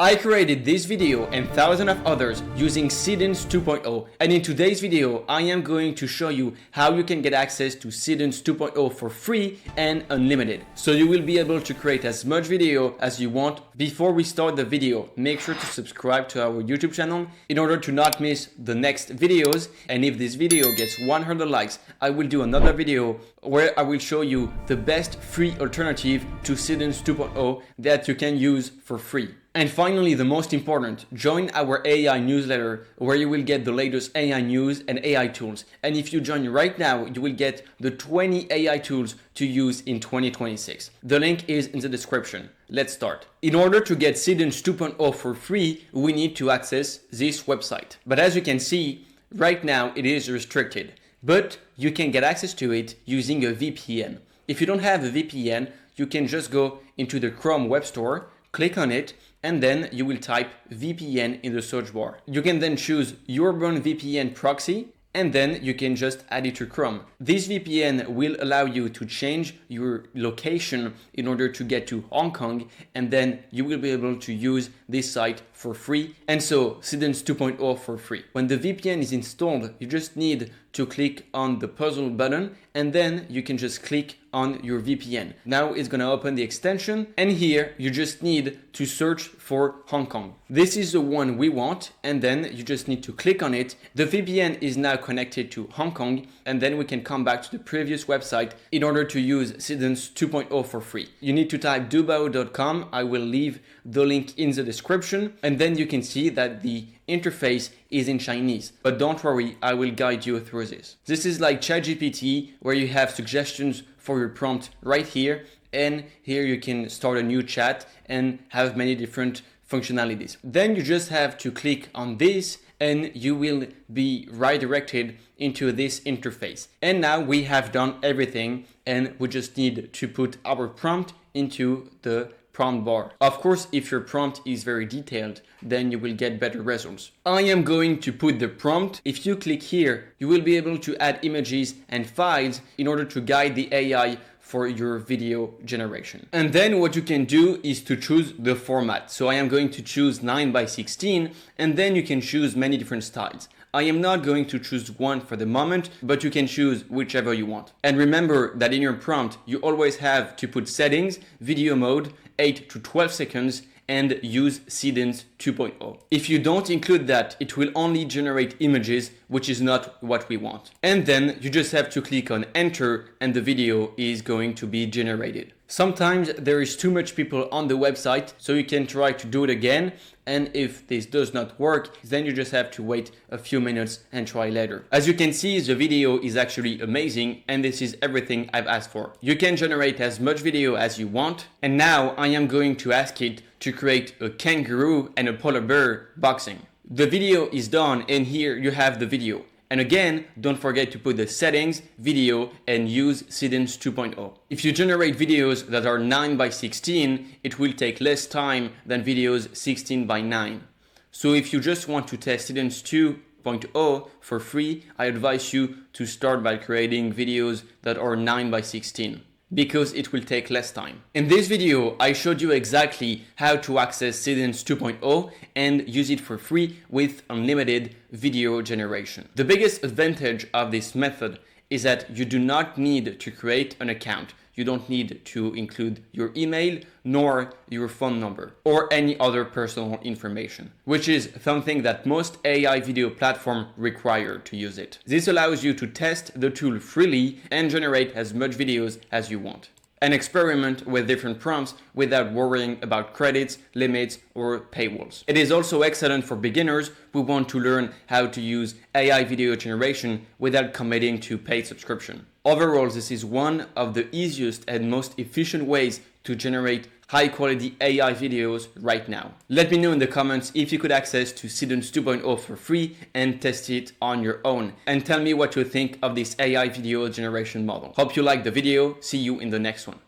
I created this video and thousands of others using Seedance 2.0, and in today's video I am going to show you how you can get access to Seedance 2.0 for free and unlimited. So you will be able to create as much video as you want. Before we start the video, make sure to subscribe to our YouTube channel in order to not miss the next videos, and if this video gets 100 likes, I will do another video where I will show you the best free alternative to Seedance 2.0 that you can use for free. And finally, the most important, join our AI newsletter where you will get the latest AI news and AI tools. And if you join right now, you will get the 20 AI tools to use in 2026. The link is in the description. Let's start. In order to get Seedance 2.0 for free, we need to access this website. But as you can see, right now it is restricted. But you can get access to it using a VPN. If you don't have a VPN, you can just go into the Chrome web store, click on it, and then you will type VPN in the search bar. You can then choose your own VPN proxy, and then you can just add it to Chrome. This VPN will allow you to change your location in order to get to Hong Kong, and then you will be able to use this site for free. And so Seedance 2.0 for free. When the VPN is installed, you just need to click on the puzzle button, and then you can just click on your VPN. Now it's gonna open the extension, and here you just need to search for Hong Kong. This is the one we want, and then you just need to click on it. The VPN is now connected to Hong Kong, and then we can come back to the previous website in order to use Seedance 2.0 for free. You need to type dubao.com. I will leave the link in the description, and then you can see that the interface is in Chinese. But don't worry, I will guide you through this. This is like ChatGPT, where you have suggestions for your prompt right here, and here you can start a new chat and have many different functionalities. Then you just have to click on this and you will be redirected into this interface. And now we have done everything, and we just need to put our prompt into the prompt bar. Of course, if your prompt is very detailed, then you will get better results. I am going to put the prompt. If you click here, you will be able to add images and files in order to guide the AI for your video generation. And then what you can do is to choose the format. So I am going to choose 9:16, and then you can choose many different styles. I am not going to choose one for the moment, but you can choose whichever you want. And remember that in your prompt, you always have to put settings, video mode, 8 to 12 seconds, and use Seedance 2.0. If you don't include that, it will only generate images, which is not what we want. And then you just have to click on enter, and the video is going to be generated. Sometimes there is too much people on the website, so you can try to do it again. And if this does not work, then you just have to wait a few minutes and try later. As you can see, the video is actually amazing, and this is everything I've asked for. You can generate as much video as you want. And now I am going to ask it to create a kangaroo and a polar bear boxing. The video is done, and here you have the video. And again, don't forget to put the settings, video, and use Seedance 2.0. If you generate videos that are 9:16, it will take less time than videos 16:9. So if you just want to test Seedance 2.0 for free, I advise you to start by creating videos that are 9:16. Because it will take less time. In this video, I showed you exactly how to access Seedance 2.0 and use it for free with unlimited video generation. The biggest advantage of this method is that you do not need to create an account. You don't need to include your email nor your phone number or any other personal information, which is something that most AI video platforms require to use it. This allows you to test the tool freely and generate as much videos as you want, and experiment with different prompts without worrying about credits, limits, or paywalls. It is also excellent for beginners who want to learn how to use AI video generation without committing to paid subscription. Overall, this is one of the easiest and most efficient ways to generate high-quality AI videos right now. Let me know in the comments if you could access to Seedance 2.0 for free and test it on your own. And tell me what you think of this AI video generation model. Hope you liked the video. See you in the next one.